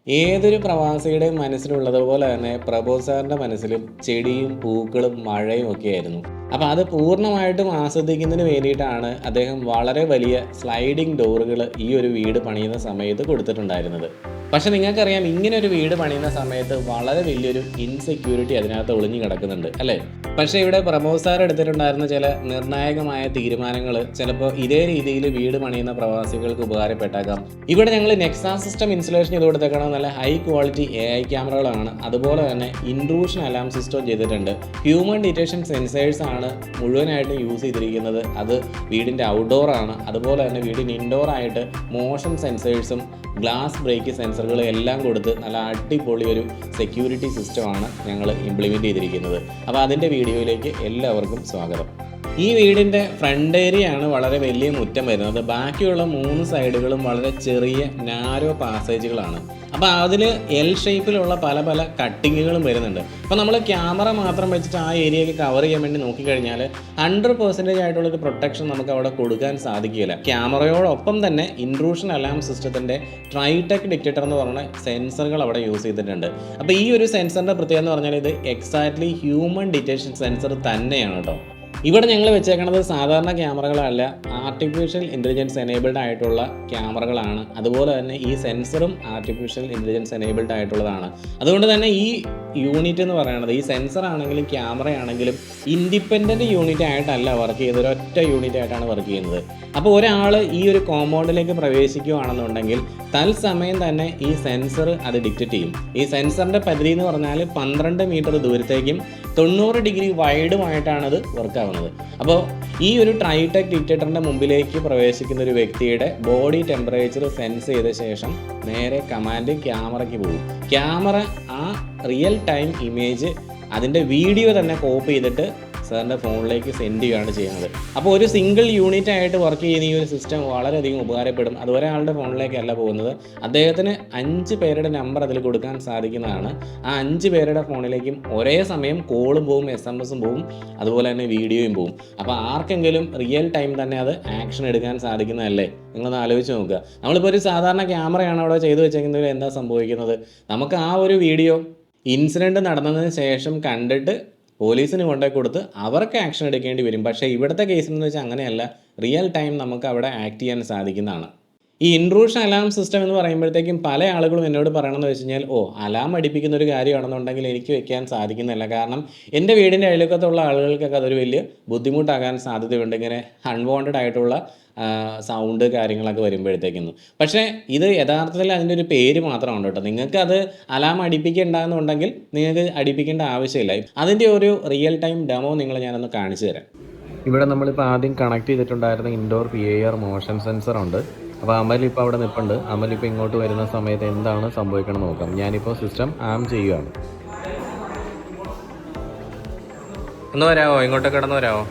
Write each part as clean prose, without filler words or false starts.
ഏതൊരു പ്രവാസിയുടെയും മനസ്സിലുള്ളതുപോലെ തന്നെ പ്രഭു സാറിൻ്റെ മനസ്സിലും ചെടിയും പൂക്കളും മഴയും ഒക്കെയായിരുന്നു. അപ്പോൾ അത് പൂർണ്ണമായിട്ടും ആസ്വദിക്കുന്നതിന് വേണ്ടിയിട്ടാണ് അദ്ദേഹം വളരെ വലിയ സ്ലൈഡിംഗ് ഡോറുകൾ ഈ ഒരു വീട് പണിയുന്ന സമയത്ത് കൊടുത്തിട്ടുണ്ടായിരുന്നത്. പക്ഷെ നിങ്ങൾക്കറിയാം, ഇങ്ങനെ ഒരു വീട് പണിയുന്ന സമയത്ത് വളരെ വലിയൊരു ഇൻസെക്യൂരിറ്റി അതിനകത്ത് ഒളിഞ്ഞു കിടക്കുന്നുണ്ട് അല്ലേ? പക്ഷേ ഇവിടെ പ്രമോദ് സാർ എടുത്തിട്ടുണ്ടായിരുന്ന ചില നിർണായകമായ തീരുമാനങ്ങൾ ചിലപ്പോൾ ഇതേ രീതിയിൽ വീട് പണിയുന്ന പ്രവാസികൾക്ക് ഉപകാരപ്പെട്ടേക്കാം. ഇവിടെ ഞങ്ങൾ നെക്സാ സിസ്റ്റം ഇൻസ്റ്റലേഷൻ ചെയ്ത് കൊടുത്തേക്കണം. നല്ല ഹൈ ക്വാളിറ്റി AI ക്യാമറകളാണ്. അതുപോലെ തന്നെ ഇൻട്രൂഷൻ അലാം സിസ്റ്റം ചെയ്തിട്ടുണ്ട്. ഹ്യൂമൻ ഡിറ്റക്ഷൻ സെൻസേഴ്സ് ആണ് മുഴുവനായിട്ടും യൂസ് ചെയ്തിരിക്കുന്നത്. അത് വീടിൻ്റെ ഔട്ട്ഡോർ ആണ്. അതുപോലെ തന്നെ വീടിന് ഇൻഡോർ ആയിട്ട് മോഷൻ സെൻസേഴ്സും ഗ്ലാസ് ബ്രേക്ക് സെൻസറുകളും എല്ലാം കൊടുത്ത് നല്ല അടിപൊളി ഒരു സെക്യൂരിറ്റി സിസ്റ്റമാണ് ഞങ്ങൾ ഇംപ്ലിമെൻറ്റ് ചെയ്തിരിക്കുന്നത്. അപ്പോൾ അതിൻ്റെ വീഡിയോയിലേക്ക് എല്ലാവർക്കും സ്വാഗതം. ഈ വീടിൻ്റെ ഫ്രണ്ട് ഏരിയ ആണ് വളരെ വലിയ മുറ്റം വരുന്നത്. ബാക്കിയുള്ള 3 സൈഡുകളും വളരെ ചെറിയ നാരോ പാസേജുകളാണ്. അപ്പോൾ അതിൽ എൽ ഷേപ്പിലുള്ള പല പല കട്ടിങ്ങുകളും വരുന്നുണ്ട്. അപ്പോൾ നമ്മൾ ക്യാമറ മാത്രം വെച്ചിട്ട് ആ ഏരിയയ്ക്ക് കവർ ചെയ്യാൻ വേണ്ടി നോക്കിക്കഴിഞ്ഞാൽ 100% ആയിട്ടുള്ളൊരു പ്രൊട്ടക്ഷൻ നമുക്ക് അവിടെ കൊടുക്കാൻ സാധിക്കില്ല. ക്യാമറയോടൊപ്പം തന്നെ ഇൻട്രൂഷൻ അലാം സിസ്റ്റത്തിൻ്റെ ട്രൈടെക് ഡിറ്റക്ടർ എന്ന് പറയുന്ന സെൻസറുകൾ അവിടെ യൂസ് ചെയ്തിട്ടുണ്ട്. അപ്പോൾ ഈ ഒരു സെൻസറിൻ്റെ പ്രത്യേകത എന്ന് പറഞ്ഞാൽ ഇത് എക്സാക്ട്ലി ഹ്യൂമൻ ഡിറ്റക്ഷൻ സെൻസർ തന്നെയാണ് കേട്ടോ. ഇവിടെ ഞങ്ങൾ വെച്ചേക്കുന്നത് സാധാരണ ക്യാമറകളല്ല, ആർട്ടിഫിഷ്യൽ ഇൻ്റലിജൻസ് എനേബിൾഡ് ആയിട്ടുള്ള ക്യാമറകളാണ്. അതുപോലെ തന്നെ ഈ സെൻസറും ആർട്ടിഫിഷ്യൽ ഇൻ്റലിജൻസ് എനേബിൾഡ് ആയിട്ടുള്ളതാണ്. അതുകൊണ്ട് തന്നെ ഈ യൂണിറ്റ് എന്ന് പറയുന്നത്, ഈ സെൻസർ ആണെങ്കിലും ക്യാമറ ആണെങ്കിലും ഇൻഡിപെൻഡൻറ്റ് യൂണിറ്റ് ആയിട്ടല്ല വർക്ക് ചെയ്തത്, ഒരൊറ്റ യൂണിറ്റ് ആയിട്ടാണ് വർക്ക് ചെയ്യുന്നത്. അപ്പോൾ ഒരാൾ ഈ ഒരു കോമ്പൗണ്ടിലേക്ക് പ്രവേശിക്കുകയാണെന്നുണ്ടെങ്കിൽ തത്സമയം തന്നെ ഈ സെൻസർ അത് ഡിറ്റക്റ്റ് ചെയ്യും. ഈ സെൻസറിൻ്റെ പരിധി എന്ന് പറഞ്ഞാൽ 12 മീറ്റർ ദൂരത്തേക്കും 90 ഡിഗ്രി വൈഡുമായിട്ടാണ് അത് വർക്കാവുന്നത്. അപ്പോൾ ഈ ഒരു ട്രൈടെക് ഡിറ്റക്ടറിൻ്റെ മുമ്പിലേക്ക് പ്രവേശിക്കുന്ന ഒരു വ്യക്തിയുടെ ബോഡി ടെമ്പറേച്ചർ സെൻസ് ചെയ്ത ശേഷം നേരെ കമാൻഡ് ക്യാമറയ്ക്ക് പോകും. ക്യാമറ ആ റിയൽ ടൈം ഇമേജ് അതിൻ്റെ വീഡിയോ തന്നെ കോപ്പി ചെയ്തിട്ട് സാറിൻ്റെ ഫോണിലേക്ക് സെൻഡ് ചെയ്യുകയാണ് ചെയ്യുന്നത്. അപ്പോൾ ഒരു സിംഗിൾ യൂണിറ്റ് ആയിട്ട് വർക്ക് ചെയ്യുന്ന ഈ ഒരു സിസ്റ്റം വളരെയധികം ഉപകാരപ്പെടും. അത് ഒരാളുടെ ഫോണിലേക്കല്ല പോകുന്നത്, അദ്ദേഹത്തിന് 5 പേരുടെ നമ്പർ അതിൽ കൊടുക്കാൻ സാധിക്കുന്നതാണ്. ആ 5 പേരുടെ ഫോണിലേക്കും ഒരേ സമയം കോളും പോവും, SMS പോവും, അതുപോലെ തന്നെ വീഡിയോയും പോവും. അപ്പോൾ ആർക്കെങ്കിലും റിയൽ ടൈം തന്നെ അത് ആക്ഷൻ എടുക്കാൻ സാധിക്കുന്നതല്ലേ? നിങ്ങളൊന്ന് ആലോചിച്ച് നോക്കുക. നമ്മളിപ്പോൾ ഒരു സാധാരണ ക്യാമറയാണ് അവിടെ ചെയ്തു വെച്ചേക്കുന്നതിൽ എന്താ സംഭവിക്കുന്നത്? നമുക്ക് ആ ഒരു വീഡിയോ ഇൻസിഡൻറ്റ് നടന്നതിന് ശേഷം കണ്ടിട്ട് പോലീസിന് കൊണ്ടുപോയി കൊടുത്ത് അവർക്ക് ആക്ഷൻ എടുക്കേണ്ടി വരും. പക്ഷേ ഇവിടുത്തെ കേസിലെന്ന് വെച്ചാൽ അങ്ങനെയല്ല, റിയൽ ടൈം നമുക്ക് അവിടെ ആക്ട് ചെയ്യാൻ സാധിക്കുന്നതാണ്. ഈ ഇൻട്രൂഷൻ അലാം സിസ്റ്റം എന്ന് പറയുമ്പോഴത്തേക്കും പല ആളുകളും എന്നോട് പറയണമെന്ന് വെച്ച് കഴിഞ്ഞാൽ, അലാം അടിപ്പിക്കുന്ന ഒരു കാര്യമാണെന്നുണ്ടെങ്കിൽ എനിക്ക് വെക്കാൻ സാധിക്കുന്നില്ല. കാരണം എൻ്റെ വീടിൻ്റെ അയൽവക്കത്തുള്ള ആളുകൾക്കൊക്കെ അതൊരു വലിയ ബുദ്ധിമുട്ടാകാൻ സാധ്യതയുണ്ട്, ഇങ്ങനെ അൺവാണ്ടഡ് ആയിട്ടുള്ള സൗണ്ട് കാര്യങ്ങളൊക്കെ വരുമ്പോഴത്തേക്കുന്നു. പക്ഷേ ഇത് യഥാർത്ഥത്തിൽ അതിൻ്റെ ഒരു പേര് മാത്രമാണ് കേട്ടോ. നിങ്ങൾക്ക് അത് അലാം അടിപ്പിക്കേണ്ടെന്നുണ്ടെങ്കിൽ നിങ്ങൾക്ക് അടിപ്പിക്കേണ്ട ആവശ്യമില്ല. അതിൻ്റെ ഒരു റിയൽ ടൈം ഡെമോ ഞാനൊന്ന് കാണിച്ചു തരാം. ഇവിടെ നമ്മളിപ്പോൾ ആദ്യം കണക്ട് ചെയ്തിട്ടുണ്ടായിരുന്ന ഇൻഡോർ PIR മോഷൻ സെൻസർ ഉണ്ട്. അപ്പോൾ അമലിപ്പോൾ അവിടെ നിൽപ്പുണ്ട്. അമലിപ്പോൾ ഇങ്ങോട്ട് വരുന്ന സമയത്ത് എന്താണ് സംഭവിക്കണം നോക്കാം. ഞാനിപ്പോൾ സിസ്റ്റം ആം ചെയ്യുകയാണ്. ഒന്ന് വരാമോ? ഇങ്ങോട്ട് കിടന്ന് വരാമോ?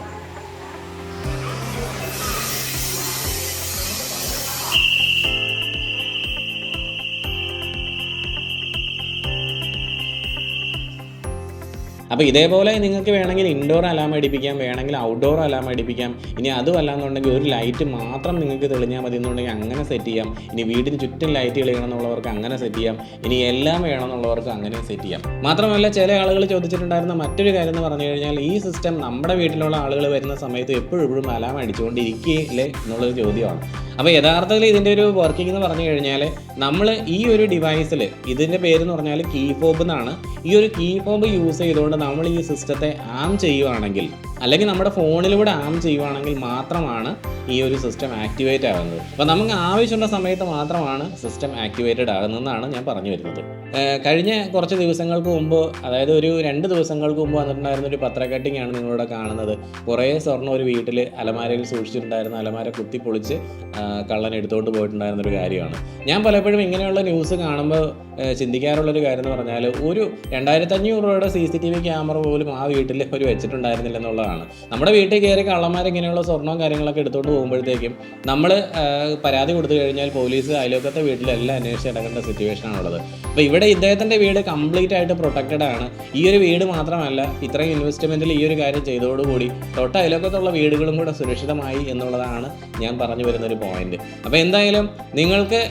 അപ്പോൾ ഇതേപോലെ നിങ്ങൾക്ക് വേണമെങ്കിൽ ഇൻഡോർ അലാം അടിപ്പിക്കാം, വേണമെങ്കിൽ ഔട്ട്ഡോർ അലാം അടിപ്പിക്കാം. ഇനി അതുമല്ല എന്നുണ്ടെങ്കിൽ ഒരു ലൈറ്റ് മാത്രം നിങ്ങൾക്ക് തെളിഞ്ഞാൽ മതി എന്നുണ്ടെങ്കിൽ അങ്ങനെ സെറ്റ് ചെയ്യാം. ഇനി വീടിന് ചുറ്റും ലൈറ്റ് തെളിയണം എന്നുള്ളവർക്ക് അങ്ങനെ സെറ്റ് ചെയ്യാം. ഇനി എല്ലാം വേണമെന്നുള്ളവർക്ക് അങ്ങനെ സെറ്റ് ചെയ്യാം. മാത്രമല്ല, ചില ആളുകൾ ചോദിച്ചിട്ടുണ്ടായിരുന്ന മറ്റൊരു കാര്യം എന്ന് പറഞ്ഞു കഴിഞ്ഞാൽ, ഈ സിസ്റ്റം നമ്മുടെ വീട്ടിലുള്ള ആളുകൾ വരുന്ന സമയത്ത് എപ്പോഴും അലാം അടിച്ചുകൊണ്ടിരിക്കില്ലേ എന്നുള്ളൊരു ചോദ്യമാണ്. അപ്പോൾ യഥാർത്ഥത്തിൽ ഇതിൻ്റെ ഒരു വർക്കിംഗ് എന്ന് പറഞ്ഞു കഴിഞ്ഞാൽ, നമ്മൾ ഈ ഒരു ഡിവൈസിൽ, ഇതിൻ്റെ പേരെന്ന് പറഞ്ഞാൽ കീ ഫോബ് എന്നാണ്. ഈ ഒരു കീ ഫോബ് യൂസ് ചെയ്തുകൊണ്ട് നമ്മൾ ഈ സിസ്റ്റത്തെ ആം ചെയ്യുവാണെങ്കിൽ, അല്ലെങ്കിൽ നമ്മുടെ ഫോണിലൂടെ ആം ചെയ്യുവാണെങ്കിൽ മാത്രമാണ് ഈ ഒരു സിസ്റ്റം ആക്ടിവേറ്റ് ആകുന്നത്. അപ്പോൾ നമുക്ക് ആവശ്യമുള്ള സമയത്ത് മാത്രമാണ് സിസ്റ്റം ആക്ടിവേറ്റഡ് ആകുന്നതെന്നാണ് ഞാൻ പറഞ്ഞു വരുന്നത്. കഴിഞ്ഞ കുറച്ച് ദിവസങ്ങൾക്ക് മുമ്പ്, അതായത് ഒരു 2 ദിവസങ്ങൾക്ക് മുമ്പ് വന്നിട്ടുണ്ടായിരുന്ന ഒരു പത്ര കട്ടിങ്ങാണ് നിങ്ങളിവിടെ കാണുന്നത്. കുറേ സ്വർണ്ണം ഒരു വീട്ടിൽ അലമാരയിൽ സൂക്ഷിച്ചിട്ടുണ്ടായിരുന്ന അലമാര കുത്തിപ്പൊളിച്ച് കള്ളൻ എടുത്തുകൊണ്ട് പോയിട്ടുണ്ടായിരുന്നൊരു കാര്യമാണ്. ഞാൻ പലപ്പോഴും ഇങ്ങനെയുള്ള ന്യൂസ് കാണുമ്പോൾ ചിന്തിക്കാറുള്ളൊരു കാര്യം എന്ന് പറഞ്ഞാൽ, ഒരു 2500 രൂപയുടെ CCTV ക്യാമറ പോലും ആ വീട്ടിൽ അവർ വെച്ചിട്ടുണ്ടായിരുന്നില്ല എന്നുള്ളതാണ്. എന്നുള്ളതാണ്. നമ്മുടെ വീട്ടിൽ കയറി കള്ളന്മാർ ഇങ്ങനെയുള്ള സ്വർണ്ണവും കാര്യങ്ങളൊക്കെ എടുത്തുകൊണ്ട് പോകുമ്പോഴത്തേക്കും നമ്മൾ പരാതി കൊടുത്തു കഴിഞ്ഞാൽ പോലീസ് അയൽവക്കത്തെ വീട്ടിലെല്ലാം അന്വേഷിച്ച് ഇടക്കേണ്ട സിറ്റുവേഷനാണുള്ളത്. അപ്പോൾ ഇവിടെ ഇദ്ദേഹത്തിൻ്റെ വീട് കംപ്ലീറ്റ് ആയിട്ട് പ്രൊട്ടക്റ്റഡ് ആണ്. ഈ ഒരു വീട് മാത്രമല്ല, ഇത്രയും ഇൻവെസ്റ്റ്മെൻറ്റിൽ ഈ ഒരു കാര്യം ചെയ്തതോടുകൂടി തൊട്ട അയൽവക്കത്തുള്ള വീടുകളും കൂടെ സുരക്ഷിതമായി എന്നുള്ളതാണ് ഞാൻ പറഞ്ഞു വരുന്നൊരു പോയിന്റ്. അപ്പോൾ എന്തായാലും നിങ്ങൾക്ക്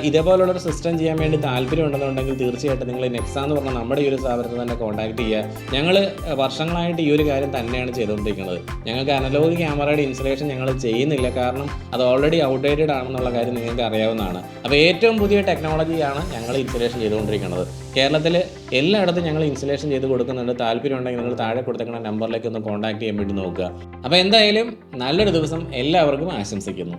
ഇതേപോലുള്ളൊരു സിസ്റ്റം ചെയ്യാൻ വേണ്ടി താല്പര്യം ഉണ്ടെന്നുണ്ടെങ്കിൽ തീർച്ചയായിട്ടും നിങ്ങൾ നെക്സ എന്ന് പറഞ്ഞാൽ നമ്മുടെ ഈ ഒരു സ്ഥാപനത്തിൽ തന്നെ കോൺടാക്ട് ചെയ്യുക. ഞങ്ങൾ വർഷങ്ങളായിട്ട് ഈ ഒരു കാര്യം തന്നെയാണ് ചെയ്തുകൊണ്ടിരിക്കുന്നത്. ഞങ്ങൾക്ക് അനലോഗ് ക്യാമറയുടെ ഇൻസ്റ്റലേഷൻ ഞങ്ങൾ ചെയ്യുന്നില്ല, കാരണം അത് ഓൾറെഡി ഔട്ട്ഡേറ്റഡ് ആണെന്നുള്ള കാര്യം നിങ്ങൾക്ക് അറിയാവുന്നതാണ്. അപ്പോൾ ഏറ്റവും പുതിയ ടെക്നോളജിയാണ് ഞങ്ങൾ ഇൻസ്റ്റലേഷൻ ചെയ്തുകൊണ്ടിരിക്കുന്നത്. കേരളത്തിൽ എല്ലായിടത്തും ഞങ്ങൾ ഇൻസ്റ്റലേഷൻ ചെയ്ത് കൊടുക്കുന്നുണ്ട്. താല്പര്യം ഉണ്ടെങ്കിൽ നിങ്ങൾ താഴെ കൊടുത്തേക്കുന്ന നമ്പറിലേക്ക് ഒന്ന് കോൺടാക്ട് ചെയ്യാൻ വേണ്ടി നോക്കുക. അപ്പോൾ എന്തായാലും നല്ലൊരു ദിവസം എല്ലാവർക്കും ആശംസിക്കുന്നു.